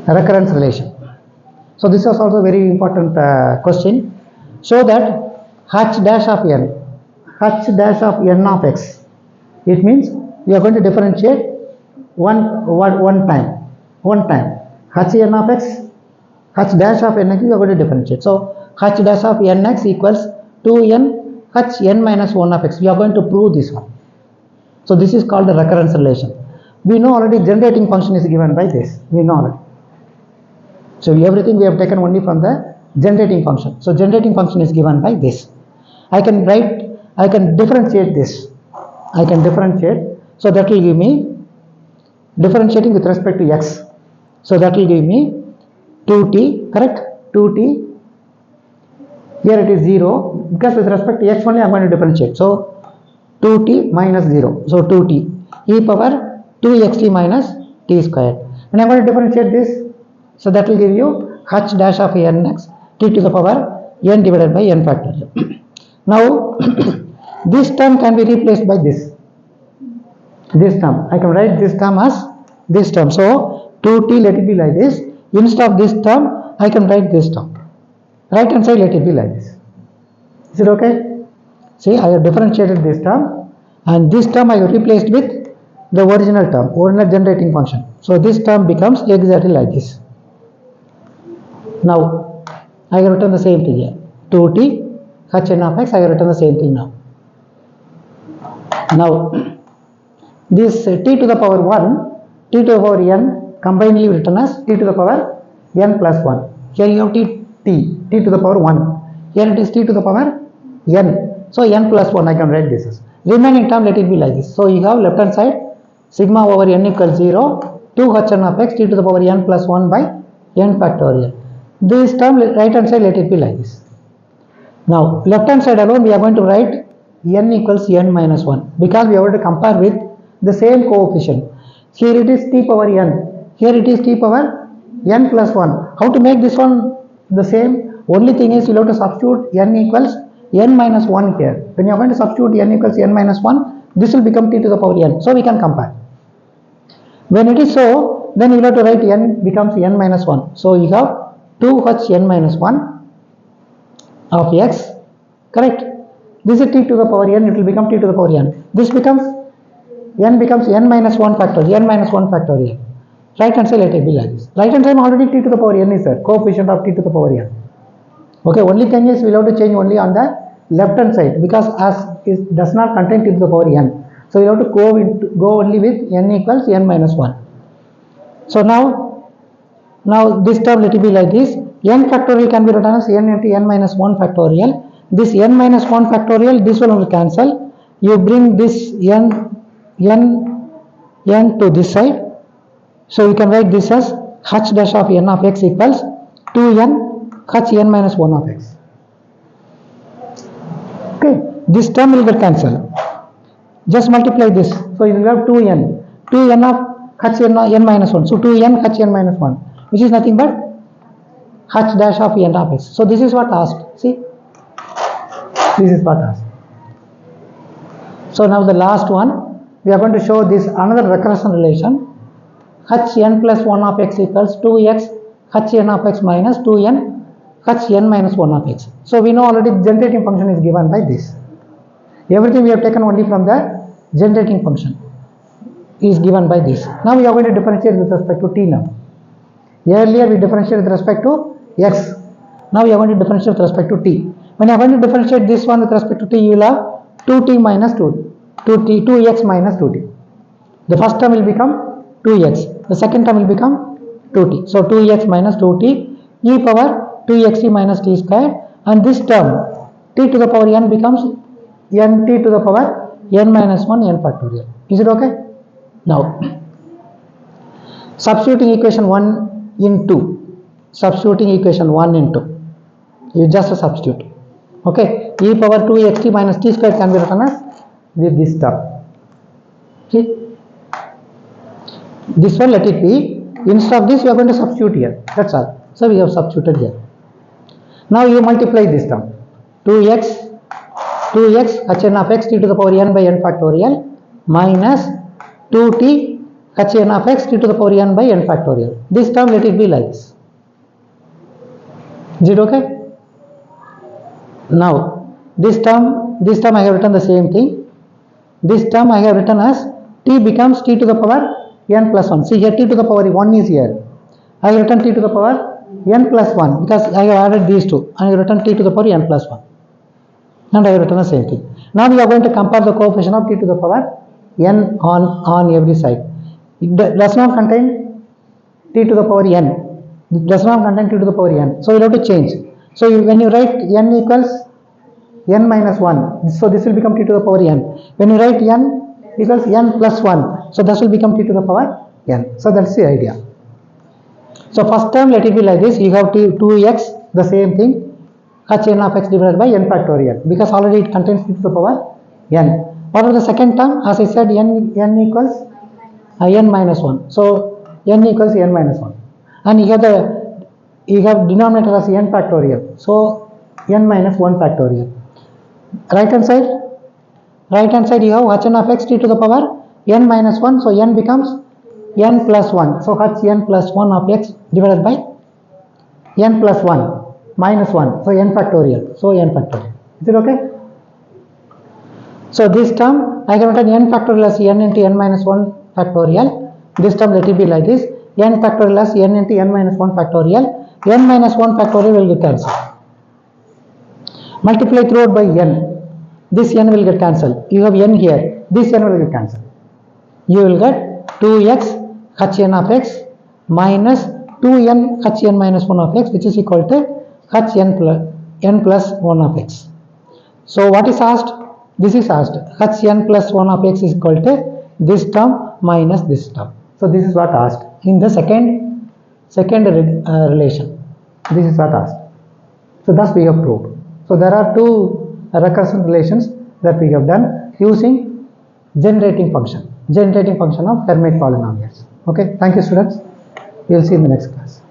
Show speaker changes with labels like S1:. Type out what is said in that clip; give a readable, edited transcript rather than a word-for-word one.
S1: recurrence relation. So this was also very important question. So that h dash of n of x, it means we are going to differentiate one time h n of x, h dash of nx we are going to differentiate. So h dash of nx equals 2n h n minus 1 of x. We are going to prove this one. So this is called the recurrence relation. We know already generating function is given by this. We know already. So everything we have taken only from the generating function. So generating function is given by this. I can differentiate this. I can differentiate. So that will give me differentiating with respect to x. So that will give me 2t, correct? 2t. Here it is 0 because with respect to x only I am going to differentiate. So 2t minus 0. So 2t e power 2xt minus t square. And I am going to differentiate this. So that will give you h dash of nx t to the power n divided by n factorial. Now this term can be replaced by this term. I can write this term as this term. So 2t, let it be like this. Instead of this term I can write this term. Right hand side let it be like this. Is it okay? See, I have differentiated this term and this term I have replaced with the original term, original generating function. So this term becomes exactly like this. Now I have written the same thing here. 2t h n of x, I have written the same thing now. Now this t to the power 1, t to the power n combinedly written as t to the power n plus 1. Here you have t to the power 1. Here it is t to the power n. So n plus 1 I can write this as. Remaining term let it be like this. So you have left hand side sigma over n equals 0 2 h n of x t to the power n plus 1 by n factorial. This term right hand side let it be like this. Now left hand side alone we are going to write n equals n minus 1 because we are going to compare with the same coefficient. Here it is t power n, here it is t power n plus 1. How to make this one the same? Only thing is you have to substitute n equals n minus 1 here. When you are going to substitute n equals n minus 1, this will become t to the power n. So we can compare. When it is so, then you have to write n becomes n minus 1. So you have 2h n minus 1 of x, correct? This is t to the power n, it will become t to the power n. This becomes n minus 1 factorial, n minus 1 factorial. Right hand side let it be like this. Right hand side already t to the power n is there, coefficient of t to the power n. Okay, only thing is we will have to change only on the left hand side because as it does not contain t to the power n. So we have to go only with n equals n minus 1. So now this term let it be like this. N factorial can be written as n into n minus 1 factorial. This n minus 1 factorial, this one will cancel. You bring this n to this side. So you can write this as h dash of n of x equals 2n h n minus 1 of x. Okay, this term will get cancelled. Just multiply this. So you will have 2n of h n minus 1. So 2n h n minus 1, which is nothing but h dash of n of x. So this is what asked. See, this is what asked. So now the last one, we are going to show this another recurrence relation. H n plus 1 of x equals 2x h n of x minus 2n h n minus 1 of x. So we know already generating function is given by this. Everything we have taken only from the generating function is given by this. Now we are going to differentiate with respect to t now. Earlier we differentiate with respect to x. Now we are going to differentiate with respect to t. When you are going to differentiate this one with respect to t, you will have 2x minus 2t. The first term will become 2x. The second term will become 2t. So 2x minus 2t e power 2xt minus t square, and this term t to the power n becomes nt to the power n minus 1 n factorial. Is it okay? Now substituting equation 1 into you just substitute. Okay, e power 2xt minus t square can be written as with this term. See, this one let it be. Instead of this we are going to substitute here. That's all. So we have substituted here. Now you multiply this term 2x h n of x t to the power n by n factorial minus 2t h n of x t to the power n by n factorial. This term let it be like this. Is it okay? Now this term I have written the same thing. This term I have written as t becomes t to the power n plus 1. See here, t to the power 1 is here. I have written t to the power n plus 1 because I have added these two. I have written t to the power n plus 1. And I have written the same thing. Now we are going to compare the coefficient of t to the power n on every side. It does not contain t to the power n. It does not contain t to the power n. So you have to change. So when you write n equals n minus 1, so this will become t to the power n. When you write n equals n plus 1, so this will become t to the power n. So that's the idea. So first term let it be like this. You have 2x, the same thing, h n of x divided by n factorial, because already it contains t to the power n. What is the second term? As I said, n equals n minus 1. So n equals n minus 1. And you have denominator as n factorial. So n minus 1 factorial. Right hand side you have h n of x t to the power n minus 1. So n becomes n plus 1. So h n plus 1 of x divided by n plus 1 minus 1. So n factorial. So n factorial. Is it okay? So this term I have written n factorial as n into n minus 1 factorial. This term let it be like this. N factorial as n into n minus 1 factorial. N minus 1 factorial will get cancelled. Multiply throughout by n. This n will get cancelled. You have n here. This n will get cancelled. You will get 2x h n of x minus 2n h n minus 1 of x, which is equal to h n plus 1 of x. So what is asked? This is asked. H n plus 1 of x is equal to this term minus this term. So this is what asked in the second relation. This is what asked. So thus we have proved. So there are two recursion relations that we have done using generating function of Hermite polynomials. Okay, thank you students. We will see in the next class.